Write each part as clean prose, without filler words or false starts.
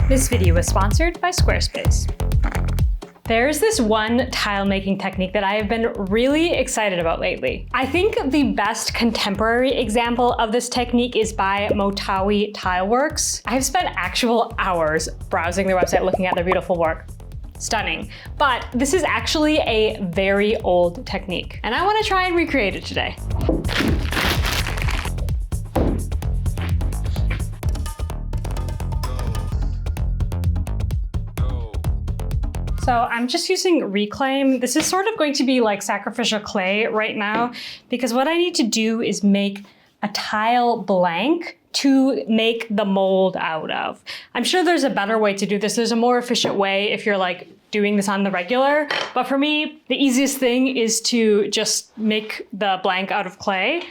This video is sponsored by Squarespace. There's this one tile making technique that I have been really excited about lately. I think the best contemporary example of this technique is by Motawi Tileworks. I've spent actual hours browsing their website looking at their beautiful work. Stunning. But this is actually a very old technique, and I want to try and recreate it today. So I'm just using reclaim. This is sort of going to be like sacrificial clay right now, because what I need to do is make a tile blank to make the mold out of. I'm sure there's a better way to do this. There's a more efficient way if you're like doing this on the regular. But for me, the easiest thing is to just make the blank out of clay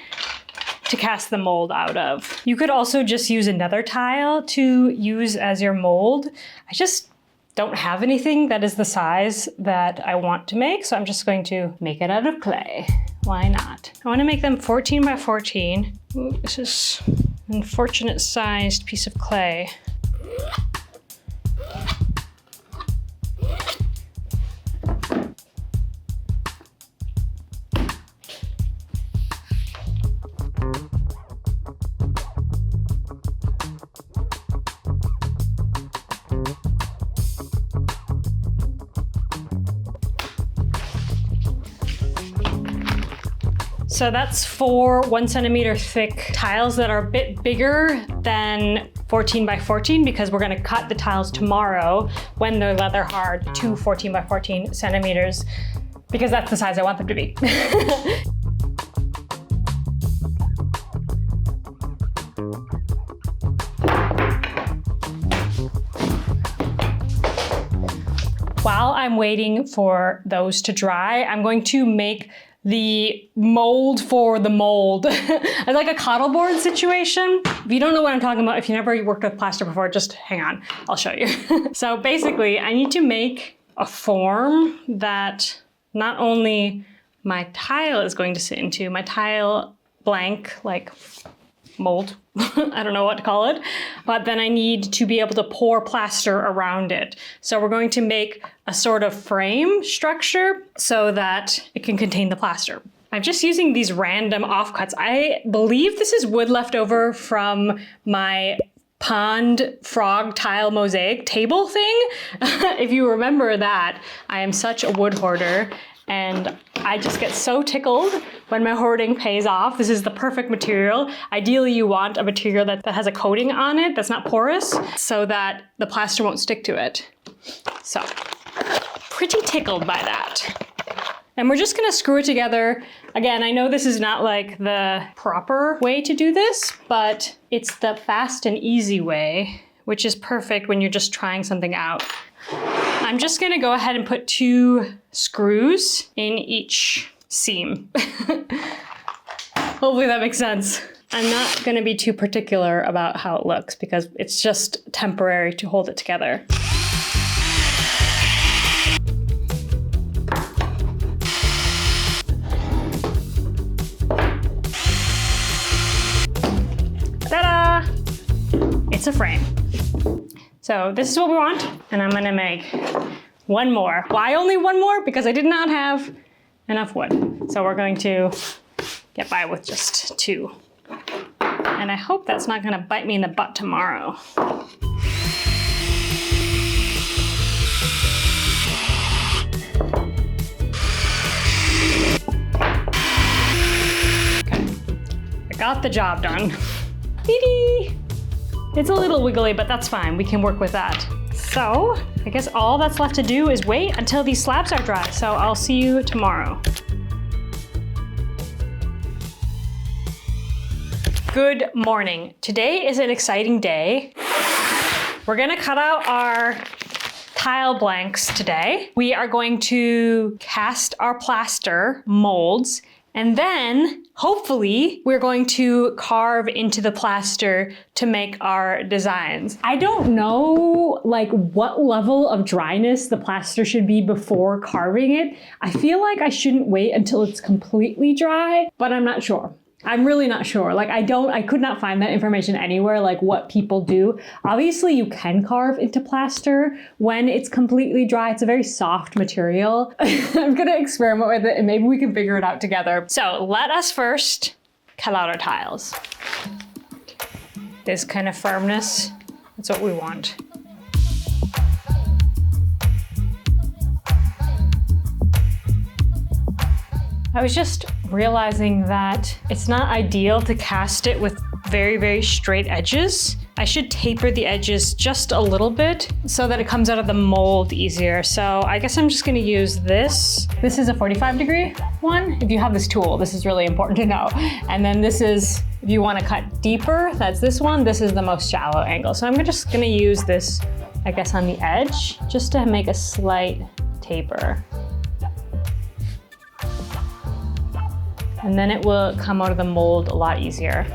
to cast the mold out of. You could also just use another tile to use as your mold. I just don't have anything that is the size that I want to make, so I'm just going to make it out of clay. Why not? I want to make them 14 by 14. Ooh, this is an unfortunate sized piece of clay. So that's 4 1 centimeter thick tiles that are a bit bigger than 14 by 14 because we're gonna cut the tiles tomorrow when they're leather hard to 14 by 14 centimeters because that's the size I want them to be. While I'm waiting for those to dry, I'm going to make the mold for the mold. It's like a coddleboard situation. If you don't know what I'm talking about, if you never worked with plaster before, just hang on, I'll show you. So basically, I need to make a form that not only my tile is going to sit into, my tile blank, like mold, I don't know what to call it, but then I need to be able to pour plaster around it. So we're going to make a sort of frame structure so that it can contain the plaster. I'm just using these random offcuts. I believe this is wood left over from my pond frog tile mosaic table thing. If you remember that, I am such a wood hoarder. And I just get so tickled when my hoarding pays off. This is the perfect material. Ideally, you want a material that has a coating on it that's not porous so that the plaster won't stick to it. So, pretty tickled by that. And we're just gonna screw it together. Again, I know this is not like the proper way to do this, but it's the fast and easy way, which is perfect when you're just trying something out. I'm just gonna go ahead and put 2 screws in each seam. Hopefully that makes sense. I'm not gonna be too particular about how it looks because it's just temporary to hold it together. Ta-da! It's a frame. So this is what we want, and I'm gonna make 1 more. Why only 1 more? Because I did not have enough wood. So we're going to get by with just 2. And I hope that's not gonna bite me in the butt tomorrow. Okay, I got the job done. Dee-dee! It's a little wiggly, but that's fine. We can work with that. So I guess all that's left to do is wait until these slabs are dry. So I'll see you tomorrow. Good morning. Today is an exciting day. We're gonna cut out our tile blanks today. We are going to cast our plaster molds, and then hopefully we're going to carve into the plaster to make our designs. I don't know like what level of dryness the plaster should be before carving it. I feel like I shouldn't wait until it's completely dry, but I'm not sure. I'm really not sure. Like I could not find that information anywhere, like what people do. Obviously you can carve into plaster when it's completely dry. It's a very soft material. I'm gonna experiment with it and maybe we can figure it out together. So let us first cut out our tiles. This kind of firmness, that's what we want. I was just realizing that it's not ideal to cast it with very, very straight edges. I should taper the edges just a little bit so that it comes out of the mold easier. So I guess I'm just gonna use this. This is a 45-degree one. If you have this tool, this is really important to know. And then this is, if you wanna cut deeper, that's this one. This is the most shallow angle. So I'm just gonna use this, I guess, on the edge, just to make a slight taper. And then it will come out of the mold a lot easier.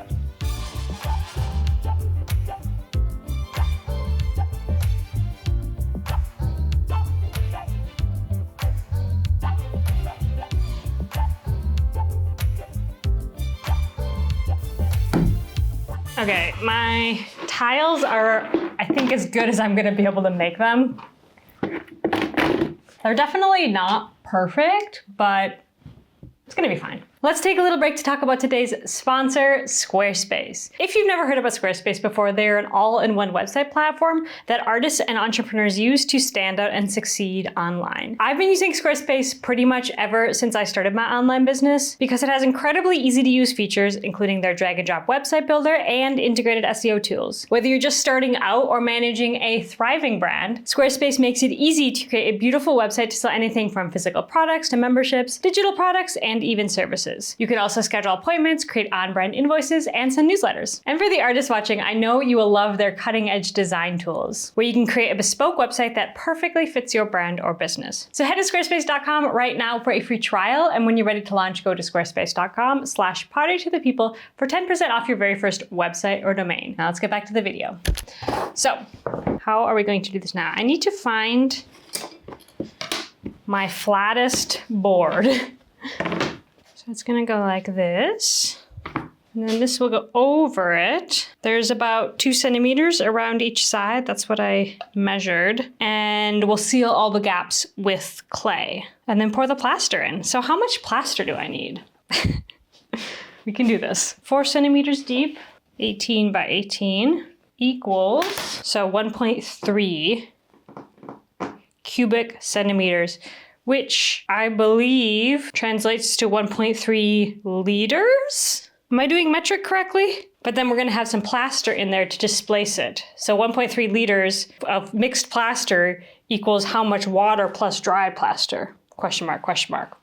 Okay, my tiles are, I think, as good as I'm gonna be able to make them. They're definitely not perfect, but it's gonna be fine. Let's take a little break to talk about today's sponsor, Squarespace. If you've never heard about Squarespace before, they're an all-in-one website platform that artists and entrepreneurs use to stand out and succeed online. I've been using Squarespace pretty much ever since I started my online business because it has incredibly easy to use features, including their drag and drop website builder and integrated SEO tools. Whether you're just starting out or managing a thriving brand, Squarespace makes it easy to create a beautiful website to sell anything from physical products to memberships, digital products, and even services. You can also schedule appointments, create on-brand invoices, and send newsletters. And for the artists watching, I know you will love their cutting-edge design tools, where you can create a bespoke website that perfectly fits your brand or business. So head to squarespace.com right now for a free trial, and when you're ready to launch, go to squarespace.com/potterytothepeople for 10% off your very first website or domain. Now let's get back to the video. So, how are we going to do this now? I need to find my flattest board. So it's gonna go like this, and then this will go over it. There's about 2 centimeters around each side. That's what I measured. And we'll seal all the gaps with clay and then pour the plaster in. So how much plaster do I need? We can do this. 4 centimeters deep, 18 by 18 equals, so 1.3 cubic centimeters, which I believe translates to 1.3 liters. Am I doing metric correctly? But then we're gonna have some plaster in there to displace it. So 1.3 liters of mixed plaster equals how much water plus dry plaster? Question mark, question mark.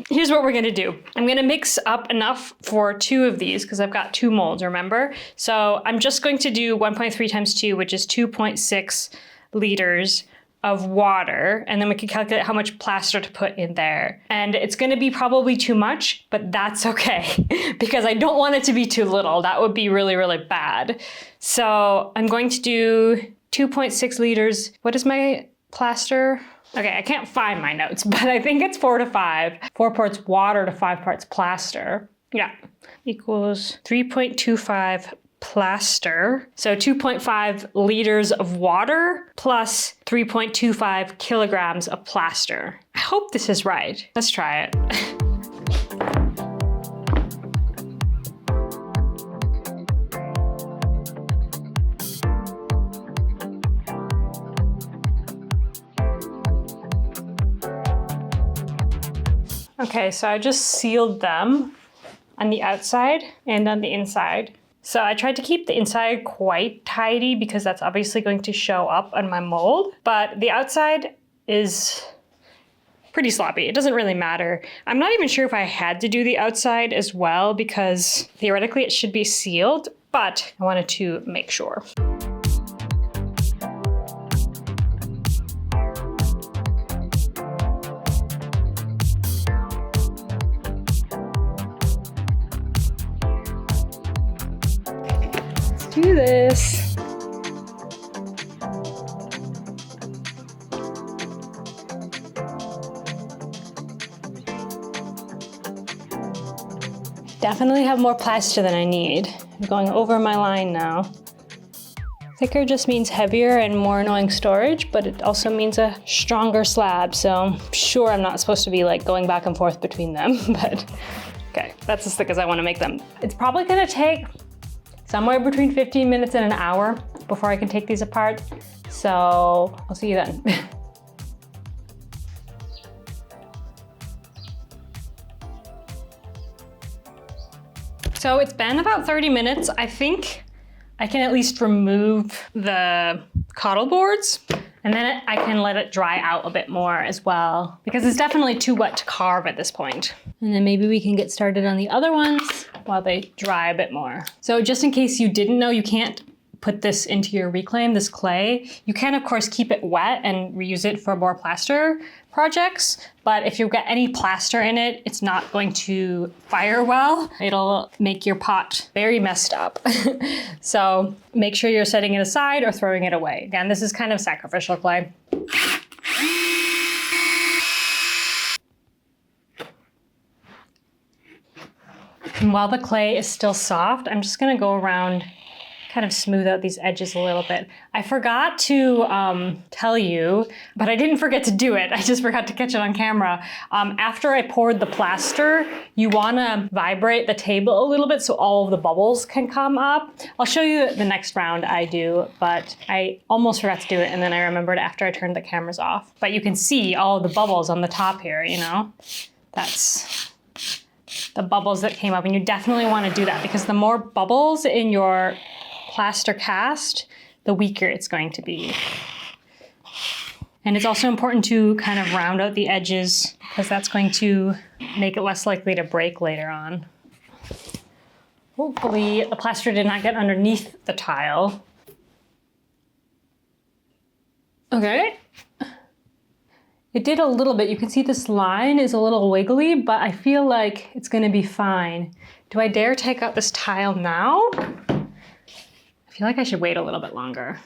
Here's what we're gonna do. I'm gonna mix up enough for 2 of these because I've got 2 molds, remember? So I'm just going to do 1.3 times 2, which is 2.6 liters of water, and then we can calculate how much plaster to put in there. And it's gonna be probably too much, but that's okay because I don't want it to be too little. That would be really, really bad. So I'm going to do 2.6 liters. What is my plaster? Okay, I can't find my notes, but I think it's 4 to 5. 4 parts water to 5 parts plaster. Yeah, equals 3.25 plaster. So 2.5 liters of water plus 3.25 kilograms of plaster. I hope this is right. Let's try it. Okay, so I just sealed them on the outside and on the inside. So I tried to keep the inside quite tidy because that's obviously going to show up on my mold, but the outside is pretty sloppy. It doesn't really matter. I'm not even sure if I had to do the outside as well because theoretically it should be sealed, but I wanted to make sure. Do this. definitely have more plaster than I need. I'm going over my line now. Thicker just means heavier and more annoying storage, but it also means a stronger slab. So I'm sure I'm not supposed to be like going back and forth between them, but okay, that's as thick as I want to make them. It's probably gonna take somewhere between 15 minutes and an hour before I can take these apart. So I'll see you then. So it's been about 30 minutes. I think I can at least remove the cottle boards, and then I can let it dry out a bit more as well, because it's definitely too wet to carve at this point. And then maybe we can get started on the other ones while they dry a bit more. So just in case you didn't know, you can't put this into your reclaim, this clay. You can of course keep it wet and reuse it for more plaster projects, but if you get any plaster in it, it's not going to fire well. It'll make your pot very messed up. So make sure you're setting it aside or throwing it away. Again, this is kind of sacrificial clay. And while the clay is still soft, I'm just gonna go around, kind of smooth out these edges a little bit. I forgot to tell you, but I didn't forget to do it. I just forgot to catch it on camera. After I poured the plaster, you wanna vibrate the table a little bit so all of the bubbles can come up. I'll show you the next round I do, but I almost forgot to do it and then I remembered after I turned the cameras off. But you can see all of the bubbles on the top here, you know? That's the bubbles that came up, and you definitely wanna do that because the more bubbles in your plaster cast, the weaker it's going to be. And it's also important to kind of round out the edges because that's going to make it less likely to break later on. Hopefully the plaster did not get underneath the tile. Okay. It did a little bit. You can see this line is a little wiggly, but I feel like it's gonna be fine. Do I dare take out this tile now? I feel like I should wait a little bit longer.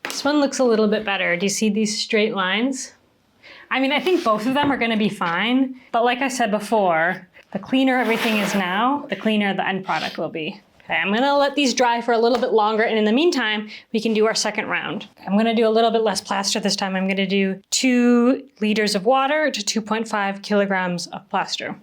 This one looks a little bit better. Do you see these straight lines? I mean, I think both of them are gonna be fine, but like I said before, the cleaner everything is now, the cleaner the end product will be. Okay, I'm gonna let these dry for a little bit longer, and in the meantime, we can do our second round. I'm gonna do a little bit less plaster this time. I'm gonna do 2 liters of water to 2.5 kilograms of plaster.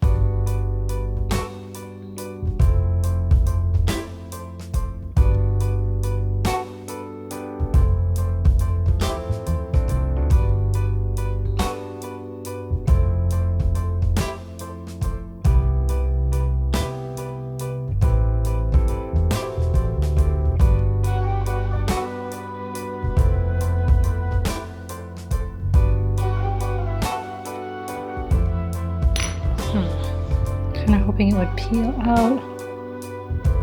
Kind of hoping it would peel out.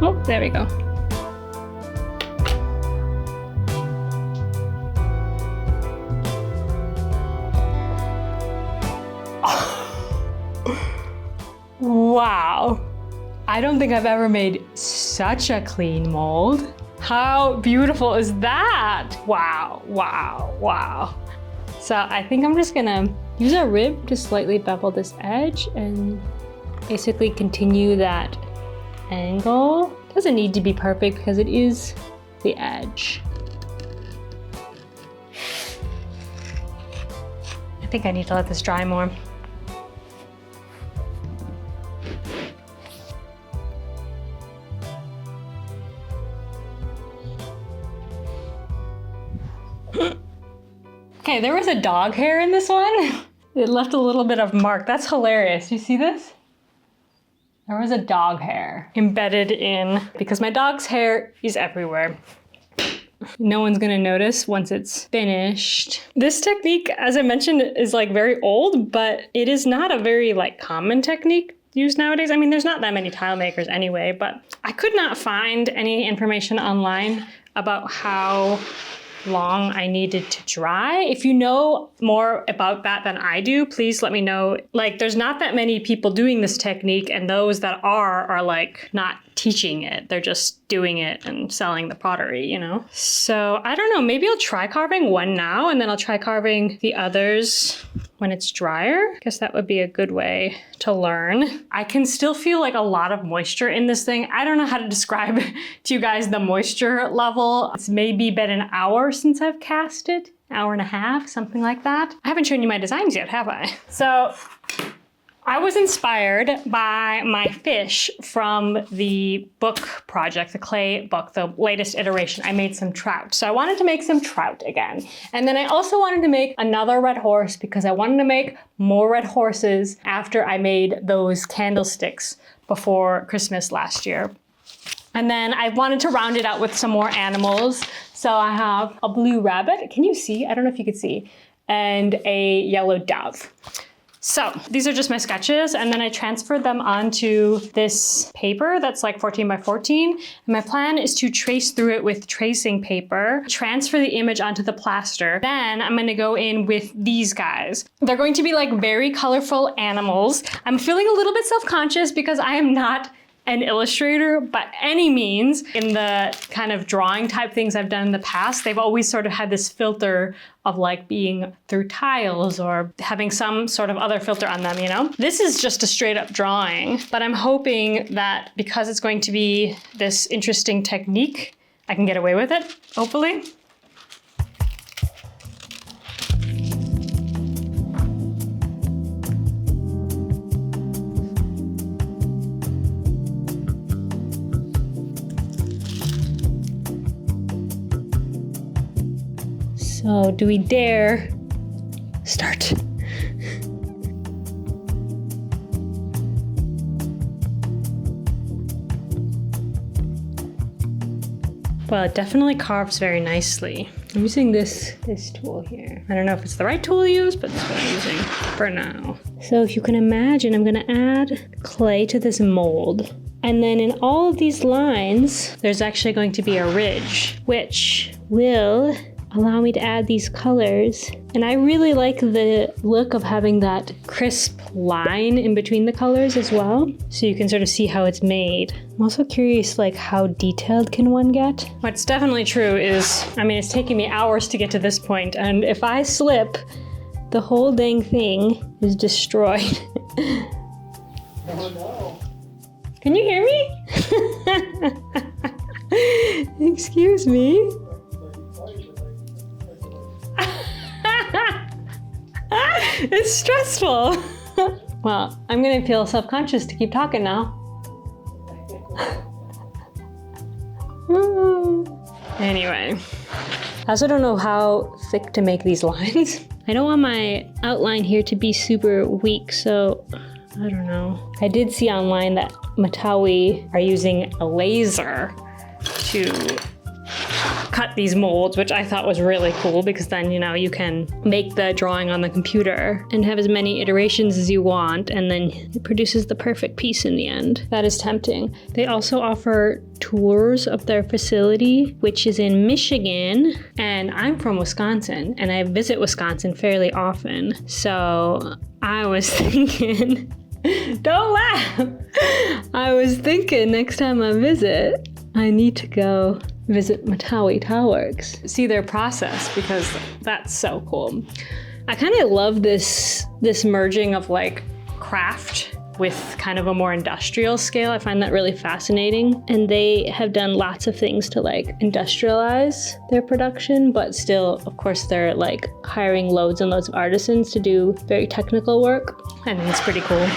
Oh, there we go. Wow. I don't think I've ever made such a clean mold. How beautiful is that? Wow, wow, wow. So I think I'm just gonna use a rib to slightly bevel this edge and basically continue that angle. Doesn't need to be perfect because it is the edge. I think I need to let this dry more. Okay, there was a dog hair in this one. It left a little bit of mark. That's hilarious. You see this? There was a dog hair embedded in, because my dog's hair is everywhere. No one's gonna notice once it's finished. This technique, as I mentioned, is like very old, but it is not a very like common technique used nowadays. I mean, there's not that many tile makers anyway, but I could not find any information online about how long I needed to dry. If you know more about that than I do, please let me know. Like, there's not that many people doing this technique, and those that are like not teaching it. They're just doing it and selling the pottery, you know? So I don't know, maybe I'll try carving one now and then I'll try carving the others when it's drier. I guess that would be a good way to learn. I can still feel like a lot of moisture in this thing. I don't know how to describe to you guys the moisture level. It's maybe been an hour since I've cast it, hour and a half, something like that. I haven't shown you my designs yet, have I? So I was inspired by my fish from the book project, the clay book, the latest iteration. I made some trout. So I wanted to make some trout again. And then I also wanted to make another red horse because I wanted to make more red horses after I made those candlesticks before Christmas last year. And then I wanted to round it out with some more animals. So I have a blue rabbit. Can you see? I don't know if you can see. And a yellow dove. So these are just my sketches, and then I transferred them onto this paper that's like 14 by 14. And my plan is to trace through it with tracing paper, transfer the image onto the plaster. Then I'm gonna go in with these guys. They're going to be like very colorful animals. I'm feeling a little bit self-conscious because I am not an illustrator by any means. In the kind of drawing type things I've done in the past, they've always sort of had this filter of like being through tiles or having some sort of other filter on them, you know? This is just a straight up drawing, but I'm hoping that because it's going to be this interesting technique, I can get away with it, hopefully. So do we dare start? Well, it definitely carves very nicely. I'm using this tool here. I don't know if it's the right tool to use, but that's what I'm using for now. So if you can imagine, I'm gonna add clay to this mold. And then in all of these lines, there's actually going to be a ridge, which will allow me to add these colors. And I really like the look of having that crisp line in between the colors as well. So you can sort of see how it's made. I'm also curious, like, how detailed can one get? What's definitely true is, I mean, it's taking me hours to get to this point, and if I slip, the whole dang thing is destroyed. Oh no. Can you hear me? Excuse me. It's stressful. Well, I'm gonna feel self-conscious to keep talking now. Anyway, I also don't know how thick to make these lines. I don't want my outline here to be super weak, so I don't know. I did see online that Matawi are using a laser to cut these molds, which I thought was really cool because then, you know, you can make the drawing on the computer and have as many iterations as you want, and then it produces the perfect piece in the end. That is tempting. They also offer tours of their facility, which is in Michigan, and I'm from Wisconsin, and I visit Wisconsin fairly often. So I was thinking, don't laugh! I was thinking next time I visit, I need to go visit Matawi Tile Works, see their process, because that's so cool. I kind of love this merging of like craft with kind of a more industrial scale. I find that really fascinating. And they have done lots of things to like industrialize their production, but still, of course, they're like hiring loads and loads of artisans to do very technical work. I think it's pretty cool.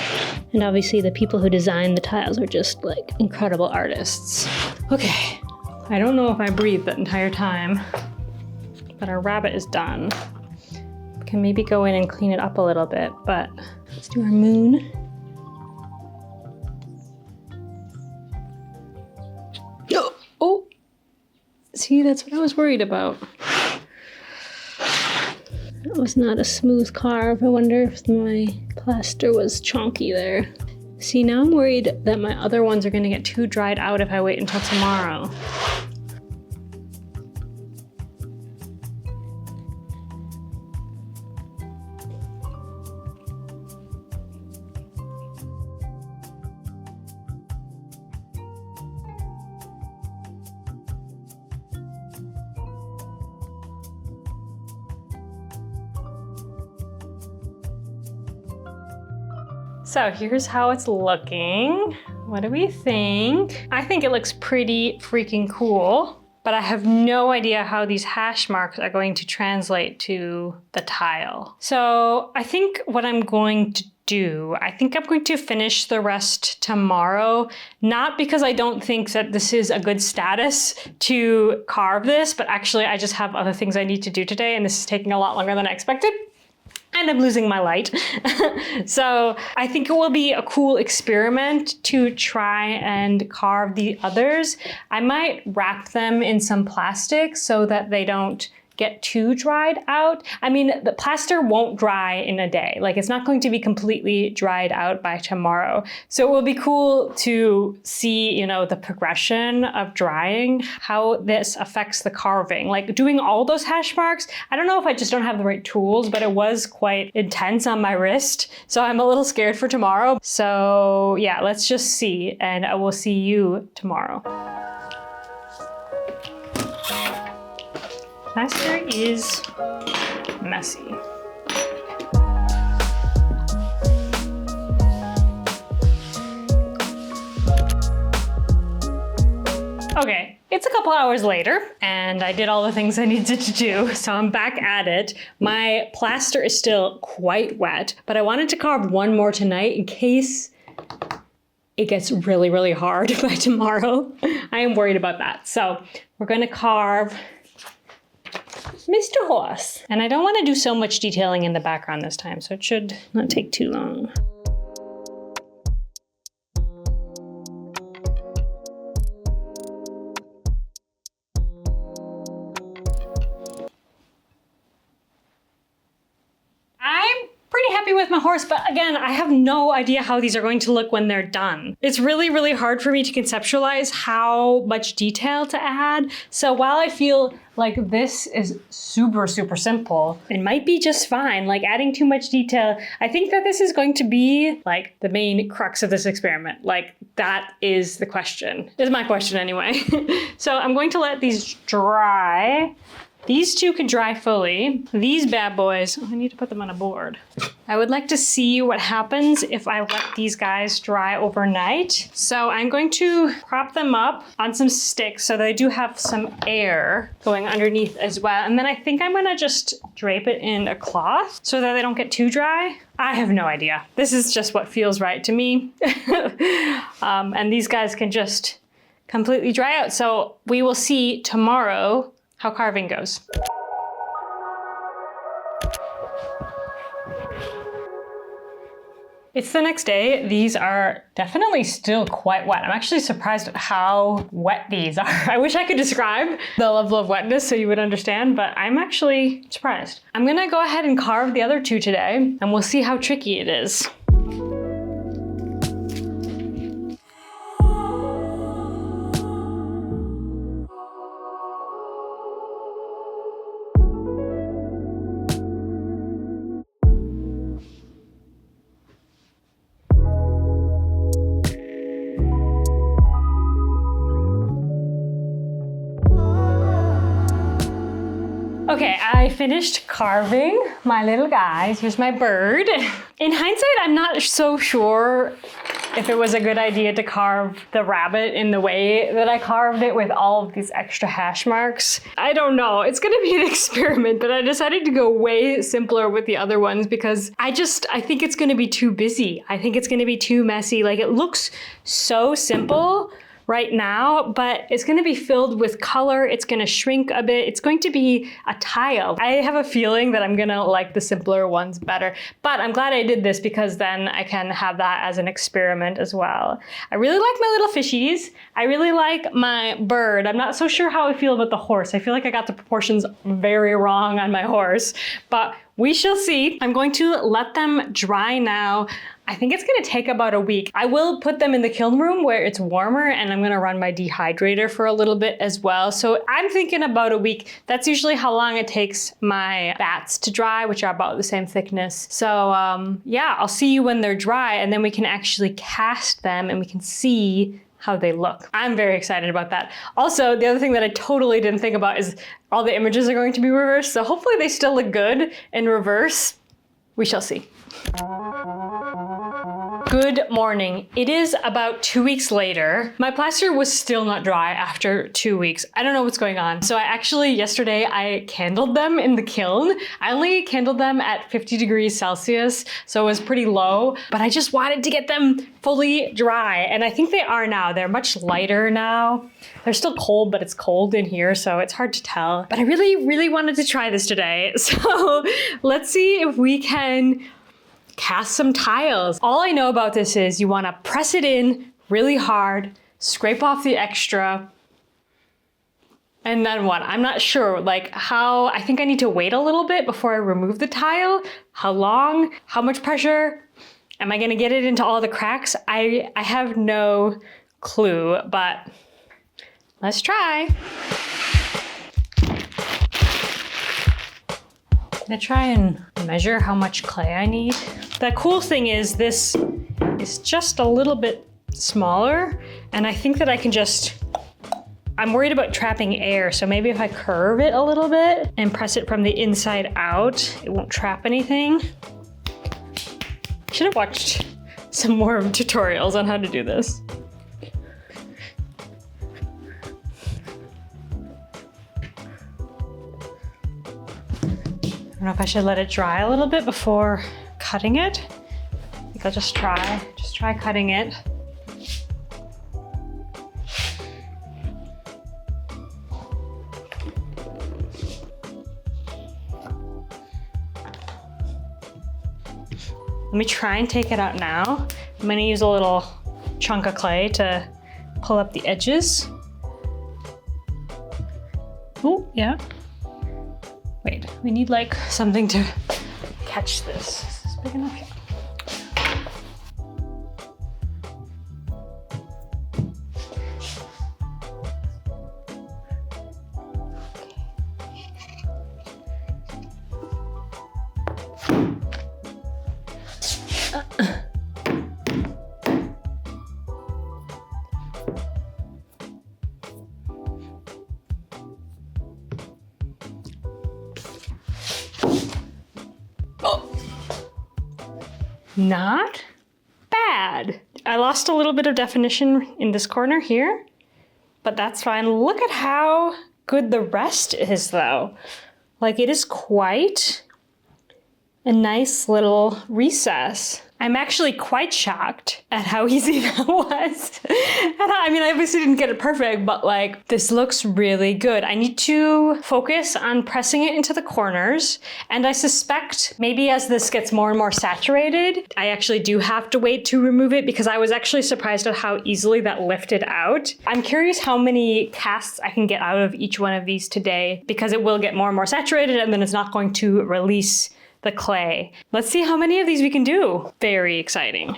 And obviously the people who design the tiles are just like incredible artists. Okay. I don't know if I breathed that entire time, but our rabbit is done. We can maybe go in and clean it up a little bit, but let's do our moon. Oh, see, that's what I was worried about. That was not a smooth carve. I wonder if my plaster was chonky there. See, now I'm worried that my other ones are gonna get too dried out if I wait until tomorrow. So here's how it's looking. What do we think? I think it looks pretty freaking cool, but I have no idea how these hash marks are going to translate to the tile. So I think what I'm going to do, I think I'm going to finish the rest tomorrow, not because I don't think that this is a good status to carve this, but actually I just have other things I need to do today, and this is taking a lot longer than I expected. And I'm losing my light. So I think it will be a cool experiment to try and carve the others. I might wrap them in some plastic so that they don't get too dried out. I mean, the plaster won't dry in a day. Like, it's not going to be completely dried out by tomorrow. So it will be cool to see, you know, the progression of drying, how this affects the carving. Like, doing all those hash marks, I don't know if I just don't have the right tools, but it was quite intense on my wrist. So I'm a little scared for tomorrow. So yeah, let's just see, and I will see you tomorrow. Plaster is messy. Okay, it's a couple hours later, and I did all the things I needed to do, so I'm back at it. My plaster is still quite wet, but I wanted to carve one more tonight in case it gets really, really hard by tomorrow. I am worried about that. So we're gonna carve Mr. Horse. And I don't want to do so much detailing in the background this time, so it should not take too long. With my horse, but again, I have no idea how these are going to look when they're done. It's really, really hard for me to conceptualize how much detail to add. So while I feel like this is super, super simple, it might be just fine. Like, adding too much detail, I think that this is going to be like the main crux of this experiment. Like, that is the question. Is my question anyway. So I'm going to let these dry. These two can dry fully. These bad boys, I need to put them on a board. I would like to see what happens if I let these guys dry overnight. So I'm going to prop them up on some sticks so they do have some air going underneath as well. And then I think I'm gonna just drape it in a cloth so that they don't get too dry. I have no idea. This is just what feels right to me. And these guys can just completely dry out. So we will see tomorrow how carving goes. It's the next day. These are definitely still quite wet. I'm actually surprised at how wet these are. I wish I could describe the level of wetness so you would understand, but I'm actually surprised. I'm gonna go ahead and carve the other two today, and we'll see how tricky it is. Okay, I finished carving my little guys. Here's my bird. In hindsight, I'm not so sure if it was a good idea to carve the rabbit in the way that I carved it with all of these extra hash marks. I don't know. It's gonna be an experiment, but I decided to go way simpler with the other ones because I think it's gonna be too busy. I think it's gonna be too messy. Like, it looks so simple right now, but it's going to be filled with color. It's going to shrink a bit. It's going to be a tile. I have a feeling that I'm going to like the simpler ones better, but I'm glad I did this because then I can have that as an experiment as well. I really like my little fishies. I really like my bird. I'm not so sure how I feel about the horse. I feel like I got the proportions very wrong on my horse, but we shall see. I'm going to let them dry now. I think it's gonna take about a week. I will put them in the kiln room where it's warmer, and I'm gonna run my dehydrator for a little bit as well. So I'm thinking about a week. That's usually how long it takes my bats to dry, which are about the same thickness. So yeah, I'll see you when they're dry, and then we can actually cast them and we can see how they look. I'm very excited about that. Also, the other thing that I totally didn't think about is all the images are going to be reversed, so hopefully they still look good in reverse. We shall see. Good morning. It is about 2 weeks later. My plaster was still not dry after 2 weeks. I don't know what's going on. So yesterday I candled them in the kiln. I only candled them at 50 degrees Celsius, so it was pretty low, but I just wanted to get them fully dry. And I think they are now. They're much lighter now. They're still cold, but it's cold in here, so it's hard to tell. But I really, really wanted to try this today. So let's see if we can cast some tiles. All I know about this is you want to press it in really hard, scrape off the extra, and then what? I'm not sure I think I need to wait a little bit before I remove the tile. How long? How much pressure? Am I gonna get it into all the cracks? I have no clue, but let's try. I'm gonna try and measure how much clay I need. The cool thing is this is just a little bit smaller, and I think that I can I'm worried about trapping air, so maybe if I curve it a little bit and press it from the inside out, it won't trap anything. I should have watched some more tutorials on how to do this. I don't know if I should let it dry a little bit before cutting it. I think I'll just try cutting it. Let me try and take it out now. I'm gonna use a little chunk of clay to pull up the edges. Oh, yeah. Wait, we need something to catch this. Is this big enough? Yeah. Not bad. I lost a little bit of definition in this corner here, but that's fine. Look at how good the rest is though. It is quite a nice little recess. I'm actually quite shocked at how easy that was. I obviously didn't get it perfect, but this looks really good. I need to focus on pressing it into the corners. And I suspect maybe as this gets more and more saturated, I actually do have to wait to remove it because I was actually surprised at how easily that lifted out. I'm curious how many casts I can get out of each one of these today because it will get more and more saturated and then it's not going to release the clay. Let's see how many of these we can do. Very exciting.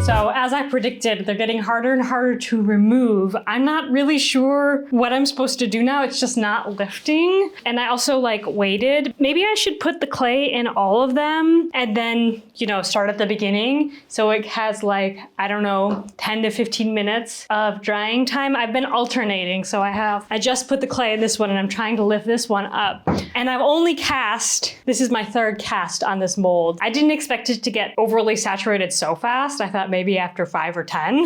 So as I predicted, they're getting harder and harder to remove. I'm not really sure what I'm supposed to do now. It's just not lifting. And I also waited. Maybe I should put the clay in all of them and then, start at the beginning. So it has I don't know, 10 to 15 minutes of drying time. I've been alternating. So I just put the clay in this one and I'm trying to lift this one up. And I've only this is my third cast on this mold. I didn't expect it to get overly saturated so fast. I thought maybe after 5 or 10.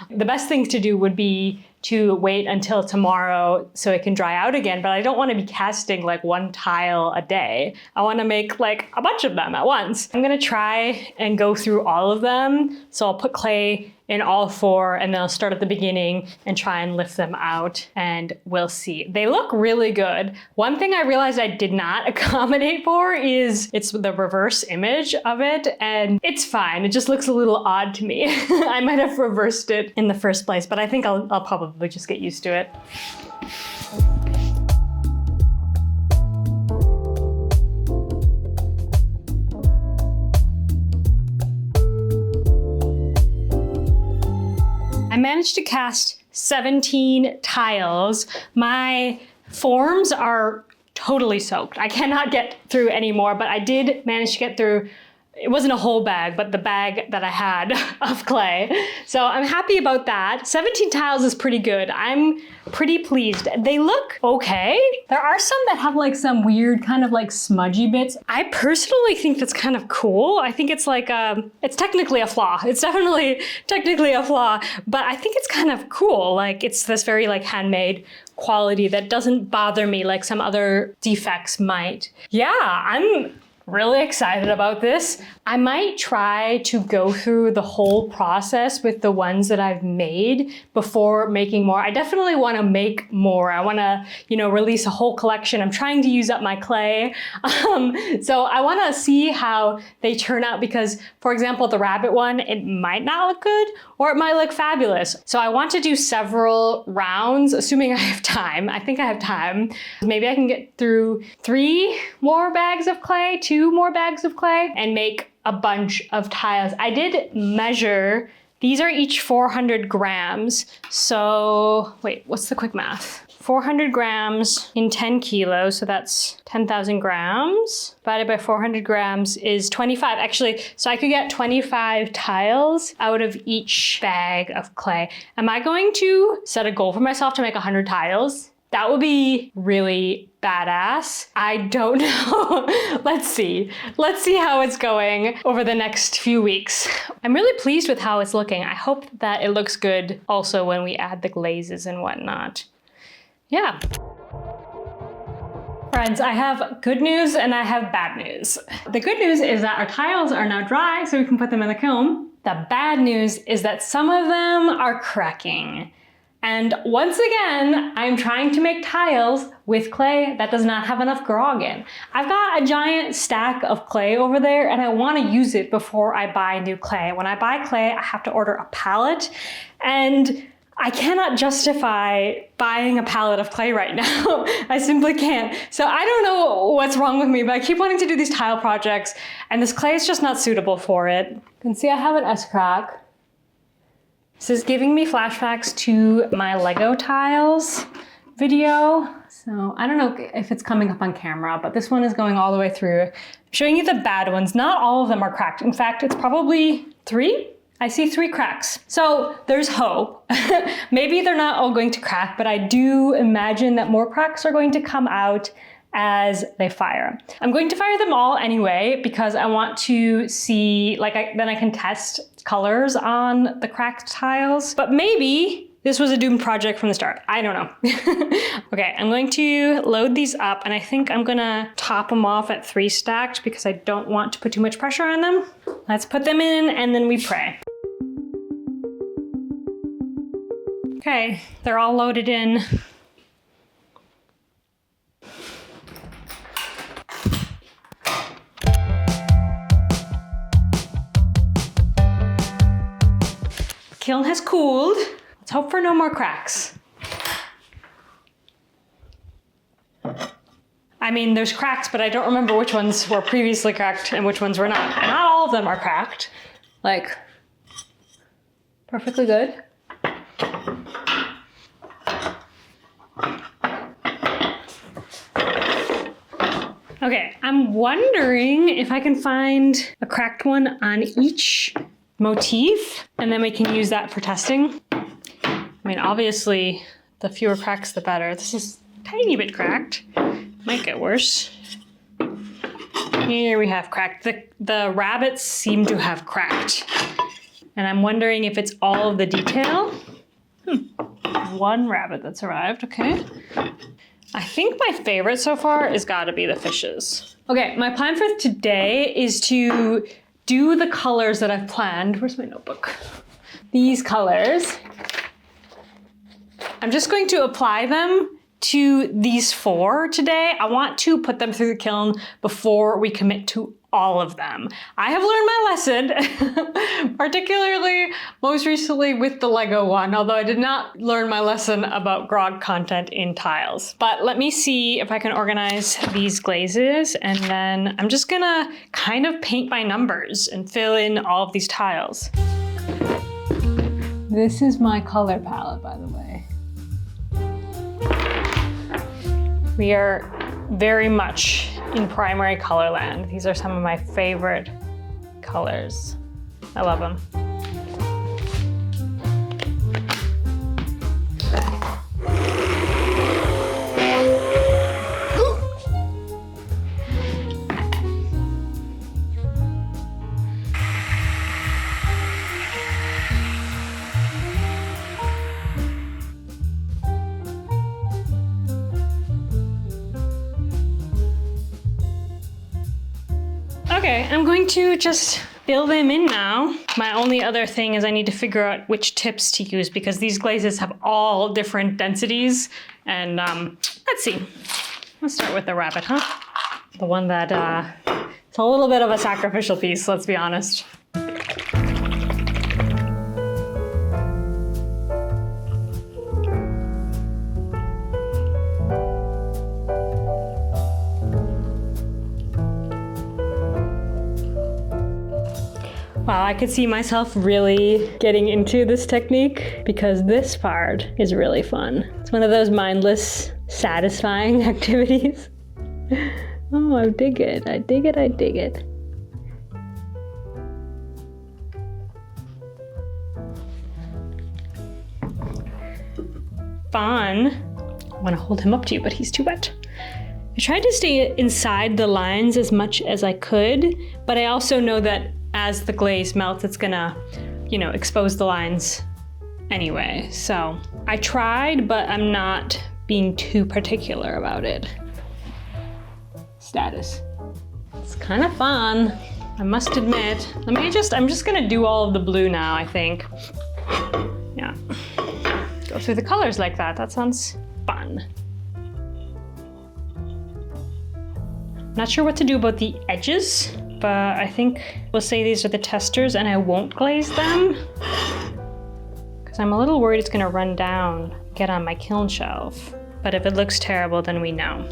The best thing to do would be to wait until tomorrow so it can dry out again, but I don't want to be casting one tile a day. I want to make a bunch of them at once. I'm gonna try and go through all of them. So I'll put clay in all four, and then I'll start at the beginning and try and lift them out, and we'll see. They look really good. One thing I realized I did not accommodate for is it's the reverse image of it, and it's fine. It just looks a little odd to me. I might have reversed it in the first place, but I think I'll probably just get used to it. I managed to cast 17 tiles. My forms are totally soaked. I cannot get through any more, but I did manage to get through. It wasn't a whole bag, but the bag that I had of clay. So I'm happy about that. 17 tiles is pretty good. I'm pretty pleased. They look okay. There are some that have like some weird kind of like smudgy bits. I personally think that's kind of cool. I think it's like, it's technically a flaw. It's definitely technically a flaw, but I think it's kind of cool. Like it's this very like handmade quality that doesn't bother me like some other defects might. Yeah, I'm really excited about this. I might try to go through the whole process with the ones that I've made before making more. I definitely want to make more. I want to, release a whole collection. I'm trying to use up my clay. So I want to see how they turn out because, for example, the rabbit one, it might not look good or it might look fabulous. So I want to do several rounds, assuming I have time. I think I have time. Maybe I can get through 3 more bags of clay, 2 more bags of clay, and make a bunch of tiles. I did measure, these are each 400 grams. So wait, what's the quick math? 400 grams in 10 kilos, so that's 10,000 grams. Divided by 400 grams is 25. Actually, so I could get 25 tiles out of each bag of clay. Am I going to set a goal for myself to make 100 tiles? That would be really badass. I don't know. Let's see. Let's see how it's going over the next few weeks. I'm really pleased with how it's looking. I hope that it looks good also when we add the glazes and whatnot. Yeah. Friends, I have good news and I have bad news. The good news is that our tiles are now dry, so we can put them in the kiln. The bad news is that some of them are cracking. And once again, I'm trying to make tiles with clay that does not have enough grog in. I've got a giant stack of clay over there and I want to use it before I buy new clay. When I buy clay, I have to order a pallet, and I cannot justify buying a pallet of clay right now. I simply can't. So I don't know what's wrong with me, but I keep wanting to do these tile projects and this clay is just not suitable for it. You can see I have an S-crack. This is giving me flashbacks to my Lego tiles video. So I don't know if it's coming up on camera, but this one is going all the way through. I'm showing you the bad ones. Not all of them are cracked. In fact, it's probably 3. I see 3 cracks. So there's hope. Maybe they're not all going to crack, but I do imagine that more cracks are going to come out as they fire. I'm going to fire them all anyway because I want to see, then I can test colors on the cracked tiles. But maybe this was a doomed project from the start. I don't know. Okay, I'm going to load these up and I think I'm gonna top them off at 3 stacked because I don't want to put too much pressure on them. Let's put them in and then we pray. Okay, they're all loaded in. Kiln has cooled. Let's hope for no more cracks. I mean, there's cracks, but I don't remember which ones were previously cracked and which ones were not. Not all of them are cracked. Like, perfectly good. Okay, I'm wondering if I can find a cracked one on each motif, and then we can use that for testing. I mean, obviously, the fewer cracks, the better. This is a tiny bit cracked. Might get worse. Here we have cracked. The rabbits seem to have cracked. And I'm wondering if it's all of the detail. 1 rabbit that's arrived, okay. I think my favorite so far has got to be the fishes. Okay, my plan for today is to do the colors that I've planned. Where's my notebook? these colors. I'm just going to apply them to these 4 today. I want to put them through the kiln before we commit to all of them. I have learned my lesson, particularly most recently with the Lego one, although I did not learn my lesson about grog content in tiles. But let me see if I can organize these glazes, and then I'm just gonna kind of paint by numbers and fill in all of these tiles. This is my color palette, by the way. We are very much in primary color land. These are some of my favorite colors. I love them. Okay, I'm going to just fill them in now. My only other thing is I need to figure out which tips to use because these glazes have all different densities. And let's see. Let's start with the rabbit, huh? The one that, it's a little bit of a sacrificial piece, let's be honest. Wow, I could see myself really getting into this technique because this part is really fun. It's one of those mindless, satisfying activities. Oh, I dig it, I dig it, I dig it. Fun. I want to hold him up to you, but he's too wet. I tried to stay inside the lines as much as I could, but I also know that as the glaze melts, it's gonna, expose the lines anyway. So I tried, but I'm not being too particular about it. Status. It's kind of fun, I must admit. I'm just gonna do all of the blue now, I think. Yeah. Go through the colors like that. That sounds fun. Not sure what to do about the edges, but I think we'll say these are the testers and I won't glaze them because I'm a little worried it's gonna run down, get on my kiln shelf. But if it looks terrible, then we know.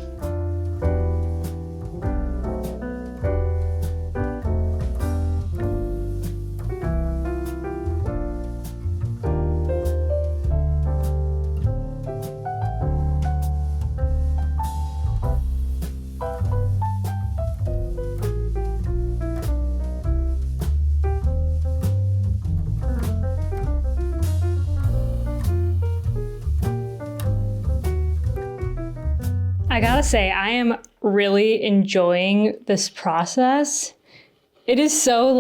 I gotta say, I am really enjoying this process. It is so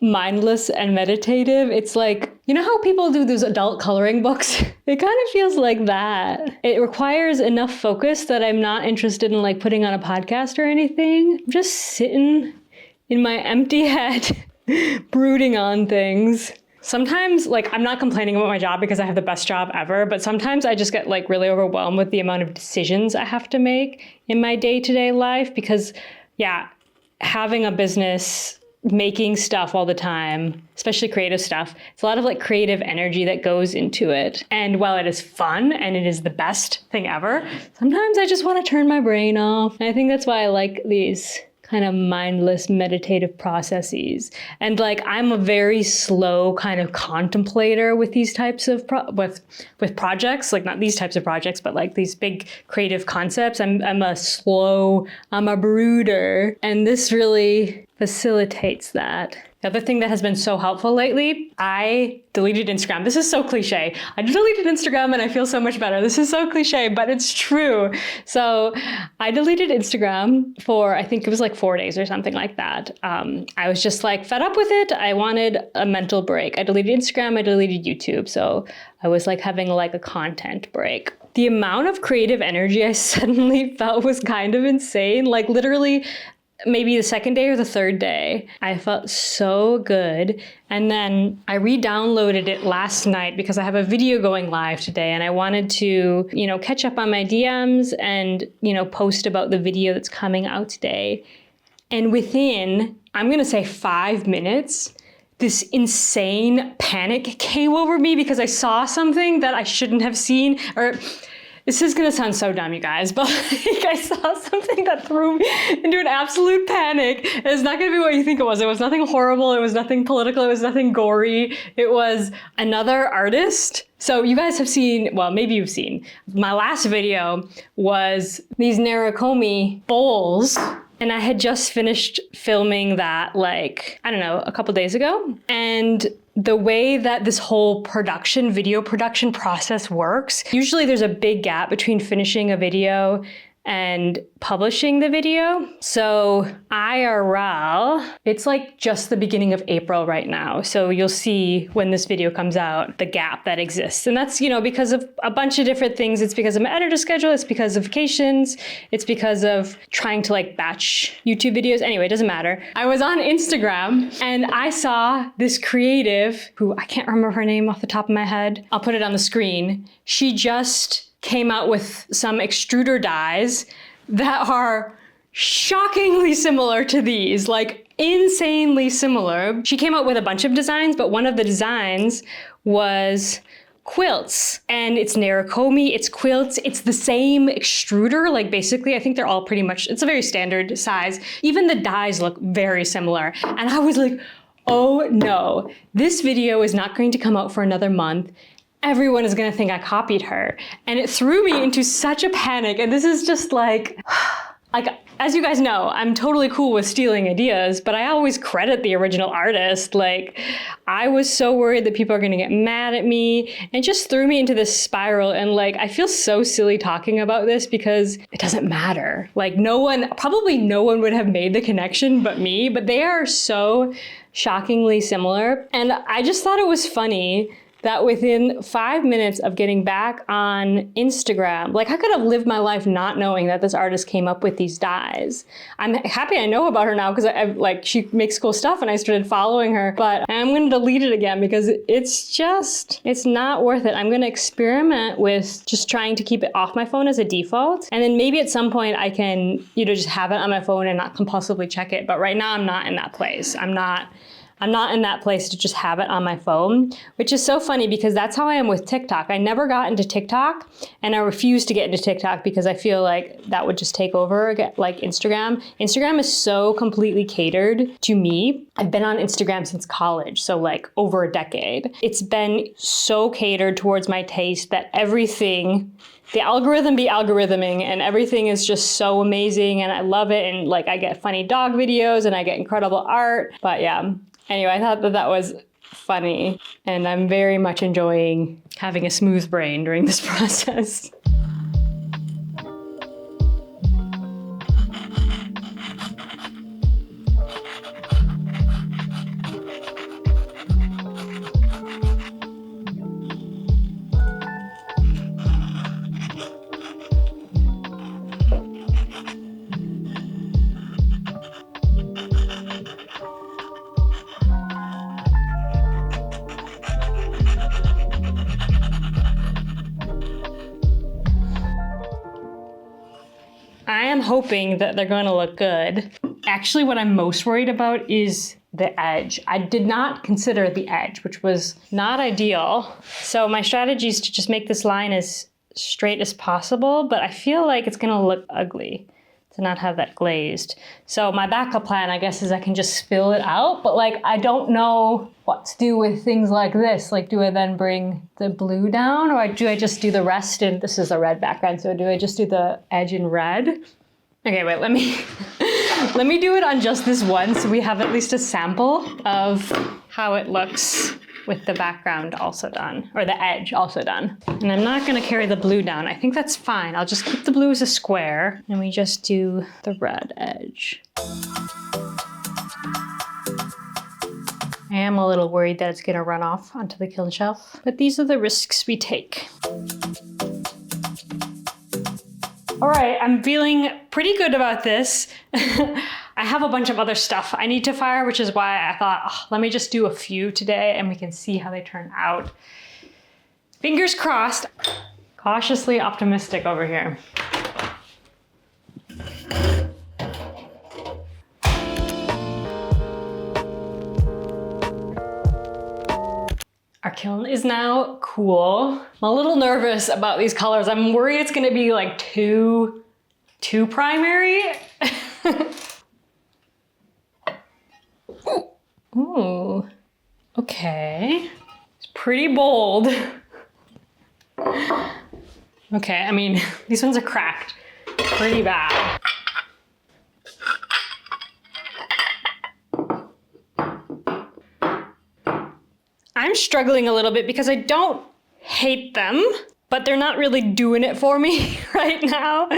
mindless and meditative. It's like, you know how people do those adult coloring books? It kind of feels like that. It requires enough focus that I'm not interested in putting on a podcast or anything. I'm just sitting in my empty head, brooding on things. Sometimes, I'm not complaining about my job because I have the best job ever, but sometimes I just get really overwhelmed with the amount of decisions I have to make in my day-to-day life because, yeah, having a business, making stuff all the time, especially creative stuff, it's a lot of creative energy that goes into it. And while it is fun and it is the best thing ever, sometimes I just want to turn my brain off. And I think that's why I like these kind of mindless meditative processes. And I'm a very slow kind of contemplator with these types of with projects, not these types of projects, but these big creative concepts. I'm a brooder, and this really facilitates that. The other thing that has been so helpful lately, I deleted Instagram. This is so cliche. I deleted Instagram and I feel so much better. This is so cliche, but it's true. So I deleted Instagram for, I think it was 4 days or something like that. I was just fed up with it. I wanted a mental break. I deleted Instagram, I deleted YouTube. So I was having a content break. The amount of creative energy I suddenly felt was kind of insane. Literally, maybe the second day or the third day. I felt so good. And then I re-downloaded it last night because I have a video going live today and I wanted to, catch up on my DMs and, post about the video that's coming out today. And within, I'm going to say 5 minutes, this insane panic came over me because I saw something that I shouldn't have seen. Or this is going to sound so dumb, you guys, but I saw something that threw me into an absolute panic. It's not going to be what you think it was. It was nothing horrible. It was nothing political. It was nothing gory. It was another artist. So you guys have seen, well, maybe you've seen, my last video was these Narikomi bowls. And I had just finished filming that a couple days ago. And the way that this whole video production process works, usually there's a big gap between finishing a video and publishing the video. So IRL, it's just the beginning of April right now. So you'll see when this video comes out, the gap that exists. And that's, because of a bunch of different things. It's because of my editor schedule. It's because of vacations. It's because of trying to batch YouTube videos. Anyway, it doesn't matter. I was on Instagram and I saw this creative who I can't remember her name off the top of my head. I'll put it on the screen. She just came out with some extruder dies that are shockingly similar to these, insanely similar. She came out with a bunch of designs, but one of the designs was quilts. And it's Narikomi, it's quilts, it's the same extruder. Basically, I think they're all pretty much, it's a very standard size. Even the dies look very similar. And I was like, oh no, this video is not going to come out for another month. Everyone is going to think I copied her. And it threw me into such a panic. And this is just as you guys know, I'm totally cool with stealing ideas, but I always credit the original artist. I was so worried that people are going to get mad at me, and it just threw me into this spiral. And I feel so silly talking about this because it doesn't matter. Probably no one would have made the connection but me, but they are so shockingly similar. And I just thought it was funny that within 5 minutes of getting back on Instagram, I could have lived my life not knowing that this artist came up with these dies. I'm happy I know about her now because she makes cool stuff and I started following her, but I'm going to delete it again because it's not worth it. I'm going to experiment with just trying to keep it off my phone as a default. And then maybe at some point I can, just have it on my phone and not compulsively check it. But right now I'm not in that place. I'm not in that place to just have it on my phone, which is so funny because that's how I am with TikTok. I never got into TikTok and I refuse to get into TikTok because I feel like that would just take over Instagram. Instagram is so completely catered to me. I've been on Instagram since college, so over a decade. It's been so catered towards my taste that everything, the algorithm be algorithming and everything is just so amazing and I love it. And I get funny dog videos and I get incredible art, but yeah. Anyway, I thought that was funny, and I'm very much enjoying having a smooth brain during this process. I am hoping that they're going to look good. Actually, what I'm most worried about is the edge. I did not consider the edge, which was not ideal. So my strategy is to just make this line as straight as possible, but I feel like it's going to look ugly to not have that glazed. So my backup plan, I guess, is I can just fill it out, but I don't know what to do with things like this. Do I then bring the blue down or do I just do the rest in, this is a red background, so do I just do the edge in red? Okay, wait, let me do it on just this one so we have at least a sample of how it looks with the background also done, or the edge also done. And I'm not gonna carry the blue down. I think that's fine. I'll just keep the blue as a square and we just do the red edge. I am a little worried that it's gonna run off onto the kiln shelf, but these are the risks we take. All right, I'm feeling pretty good about this. I have a bunch of other stuff I need to fire, which is why I thought, oh, let me just do a few today and we can see how they turn out. Fingers crossed. Cautiously optimistic over here. Our kiln is now cool. I'm a little nervous about these colors. I'm worried it's gonna be like too primary. Ooh, okay. It's pretty bold. Okay, I mean, these ones are cracked pretty bad. I'm struggling a little bit because I don't hate them, but they're not really doing it for me right now.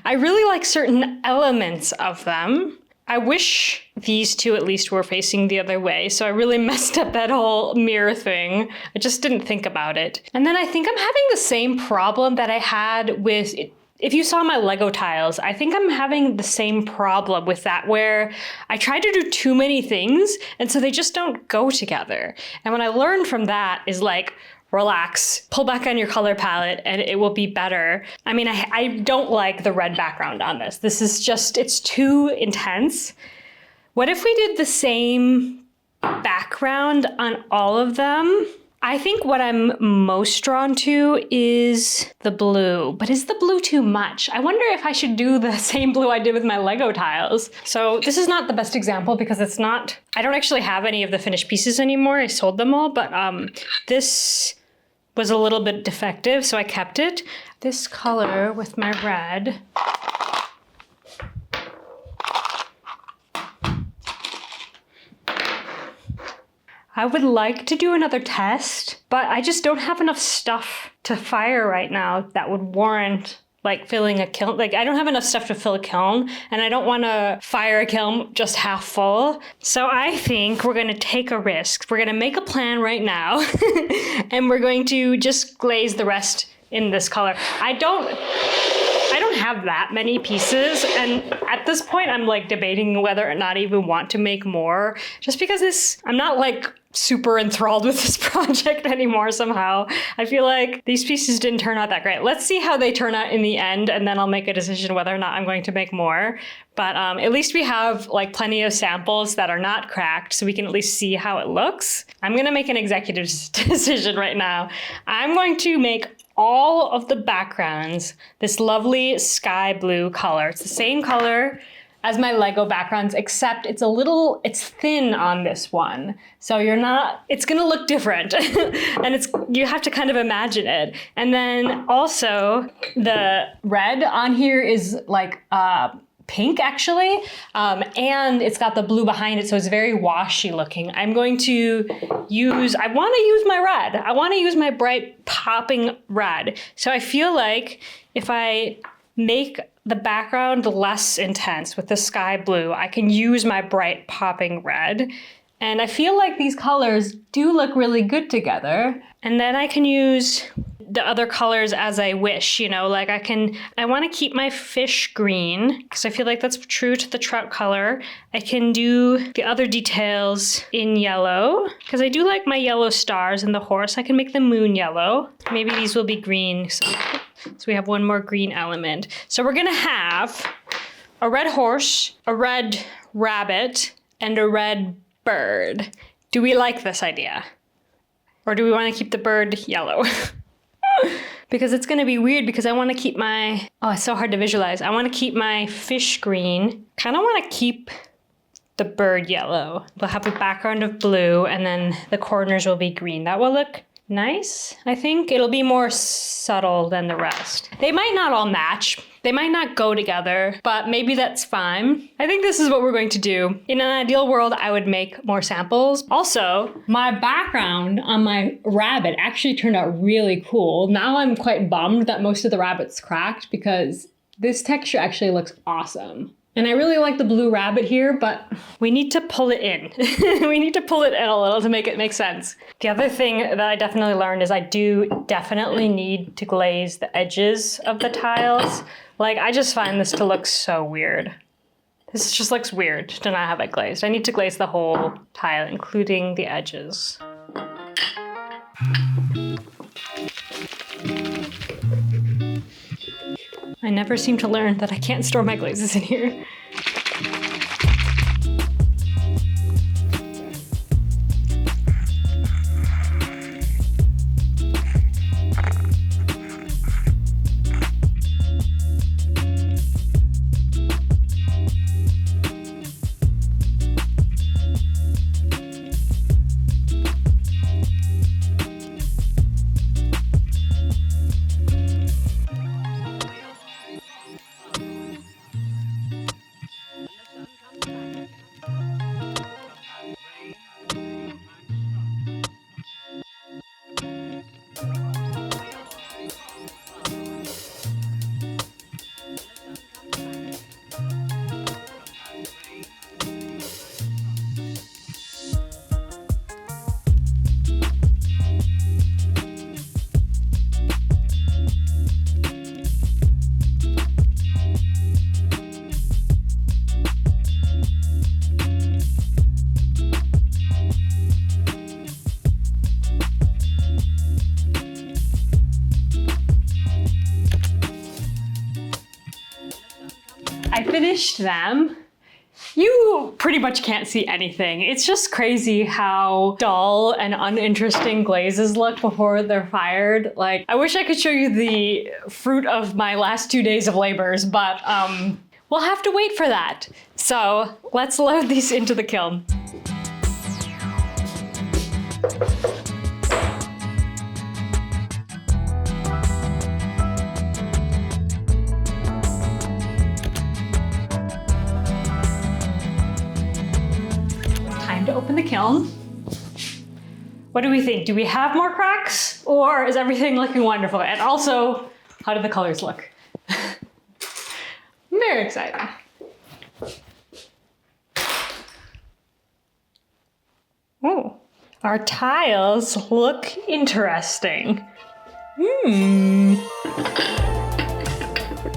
I really like certain elements of them. I wish these two at least were facing the other way, so I really messed up that whole mirror thing. I just didn't think about it. And then I think I'm having the same problem that I had with, if you saw my Lego tiles, I think I'm having the same problem with that where I try to do too many things and so they just don't go together. And what I learned from that is like, relax, pull back on your color palette and it will be better. I mean, I don't like the red background on this. This is just, it's too intense. What if we did the same background on all of them? I think what I'm most drawn to is the blue, but is the blue too much? I wonder if I should do the same blue I did with my Lego tiles. So this is not the best example because it's not, I don't actually have any of the finished pieces anymore. I sold them all, but this was a little bit defective, so I kept it. This color with my red. I would like to do another test, but I just don't have enough stuff to fire right now that would warrant like filling a kiln. Like I don't have enough stuff to fill a kiln and I don't want to fire a kiln just half full. So I think we're going to take a risk. We're going to make a plan right now and we're going to just glaze the rest in this color. I don't have that many pieces, and at this point I'm like debating whether or not I even want to make more, just because I'm not like super enthralled with this project anymore somehow. I feel like these pieces didn't turn out that great. Let's see how they turn out in the end, and then I'll make a decision whether or not I'm going to make more. But at least we have like plenty of samples that are not cracked, so we can at least see how it looks. I'm gonna make an executive decision right now. I'm going to make all of the backgrounds this lovely sky blue color. It's the same color as my Lego backgrounds, except it's thin on this one. So it's gonna look different. And you have to kind of imagine it. And then also the red on here is like, pink actually, and it's got the blue behind it, so it's very washy looking. I want to use my red. I want to use my bright popping red. So I feel like if I make the background less intense with the sky blue, I can use my bright popping red. And I feel like these colors do look really good together. And then I can use the other colors as I wish, you know, like I want to keep my fish green because I feel like that's true to the trout color. I can do the other details in yellow because I do like my yellow stars and the horse. I can make the moon yellow. Maybe these will be green. So we have one more green element. So we're gonna have a red horse, a red rabbit, and a red bird. Do we like this idea? Or do we want to keep the bird yellow? Because it's going to be weird because I want to keep it's so hard to visualize. I want to keep my fish green. Kind of want to keep the bird yellow. We'll have a background of blue and then the corners will be green. That will look nice, I think. It'll be more subtle than the rest. They might not all match. They might not go together, but maybe that's fine. I think this is what we're going to do. In an ideal world, I would make more samples. Also, my background on my rabbit actually turned out really cool. Now I'm quite bummed that most of the rabbit's cracked because this texture actually looks awesome. And I really like the blue rabbit here, but we need to pull it in. We need to pull it in a little to make it make sense. The other thing that I definitely learned is I do definitely need to glaze the edges of the tiles. Like, I just find this to look so weird. This just looks weird to not have it glazed. I need to glaze the whole tile, including the edges. I never seem to learn that I can't store my glazes in here. I finished them. You pretty much can't see anything. It's just crazy how dull and uninteresting glazes look before they're fired. Like, I wish I could show you the fruit of my last 2 days of labors, but we'll have to wait for that. So let's load these into the kiln. To open the kiln. What do we think? Do we have more cracks or is everything looking wonderful? And also, how do the colors look? I'm very excited. Oh, our tiles look interesting.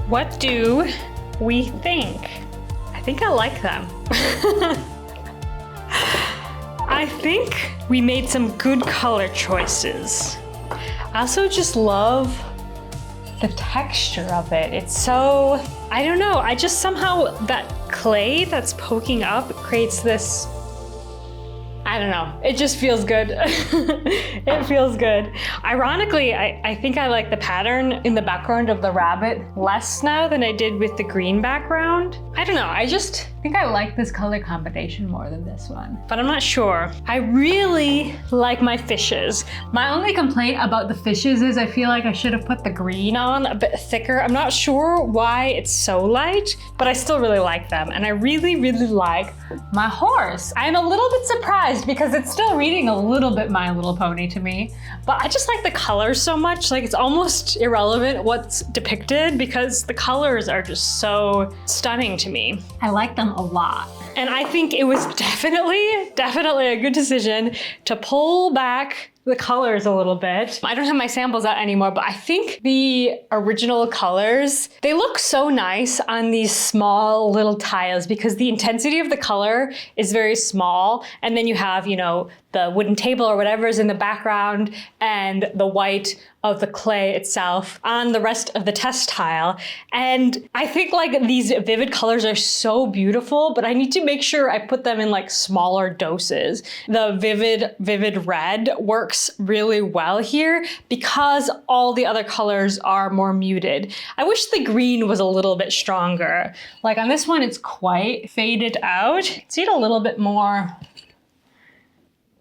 What do we think? I think I like them. I think we made some good color choices. I also just love the texture of it. It's so, I don't know, I just somehow, that clay that's poking up creates this, I don't know, it just feels good. It feels good. Ironically, I think I like the pattern in the background of the rabbit less now than I did with the green background. I don't know, I just think I like this color combination more than this one, but I'm not sure. I really like my fishes. My only complaint about the fishes is I feel like I should have put the green on a bit thicker. I'm not sure why it's so light, but I still really like them. And I really, really like my horse. I'm a little bit surprised because it's still reading a little bit My Little Pony to me, but I just like the colors so much. Like, it's almost irrelevant what's depicted because the colors are just so stunning to me. I like them a lot. And I think it was definitely a good decision to pull back the colors a little bit. I don't have my samples out anymore, but I think the original colors, they look so nice on these small little tiles because the intensity of the color is very small. And then you have, you know, the wooden table or whatever is in the background and the white of the clay itself on the rest of the test tile. And I think like these vivid colors are so beautiful, but I need to make sure I put them in like smaller doses. The vivid red works really well here because all the other colors are more muted. I wish the green was a little bit stronger. Like on this one, it's quite faded out. You can see it a little bit more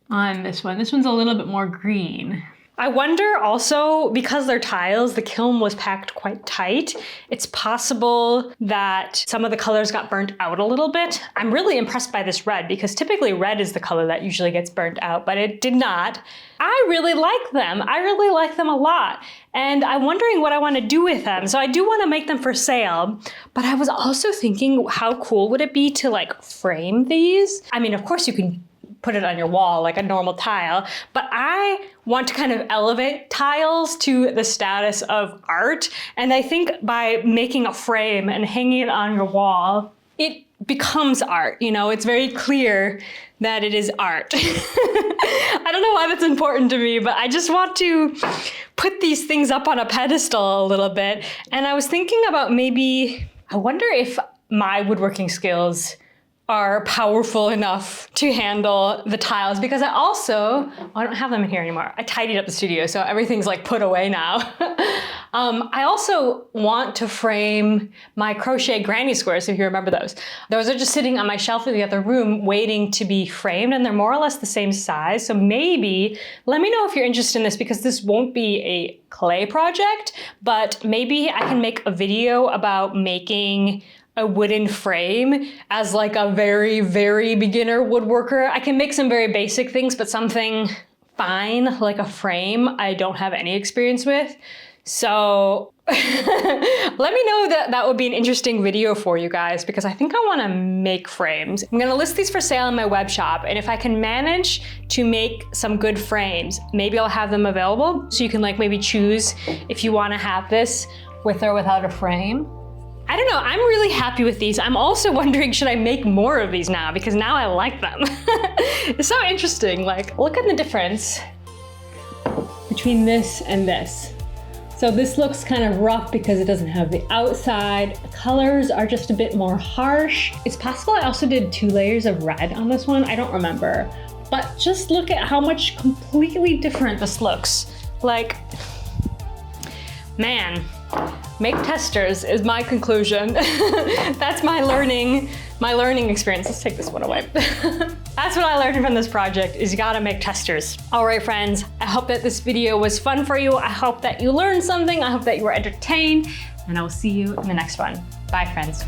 on this one. This one's a little bit more green. I wonder also, because they're tiles, the kiln was packed quite tight. It's possible that some of the colors got burnt out a little bit. I'm really impressed by this red because typically red is the color that usually gets burnt out, but it did not. I really like them. I really like them a lot. And I'm wondering what I want to do with them. So I do want to make them for sale, but I was also thinking how cool would it be to like frame these? I mean, of course you can put it on your wall like a normal tile, but I want to kind of elevate tiles to the status of art. And I think by making a frame and hanging it on your wall, it becomes art. You know, it's very clear that it is art. I don't know why that's important to me, but I just want to put these things up on a pedestal a little bit. And I was thinking about maybe, I wonder if my woodworking skills are powerful enough to handle the tiles, because I don't have them in here anymore. I tidied up the studio, so everything's like put away now. I also want to frame my crochet granny squares, if you remember those. Those are just sitting on my shelf in the other room waiting to be framed, and they're more or less the same size. So maybe, let me know if you're interested in this, because this won't be a clay project, but maybe I can make a video about making a wooden frame as like a very, very beginner woodworker. I can make some very basic things, but something fine like a frame I don't have any experience with. So let me know that would be an interesting video for you guys, because I think I want to make frames. I'm going to list these for sale in my web shop, and if I can manage to make some good frames, maybe I'll have them available so you can like maybe choose if you want to have this with or without a frame. I don't know, I'm really happy with these. I'm also wondering, should I make more of these now? Because now I like them. It's so interesting, like, look at the difference between this and this. So this looks kind of rough because it doesn't have the outside. The colors are just a bit more harsh. It's possible I also did 2 layers of red on this one, I don't remember. But just look at how much completely different this looks. Like, man. Make testers is my conclusion. That's my learning experience. Let's take this one away. That's what I learned from this project, is you gotta make testers. All right, friends, I hope that this video was fun for you. I hope that you learned something. I hope that you were entertained, and I will see you in the next one. Bye, friends.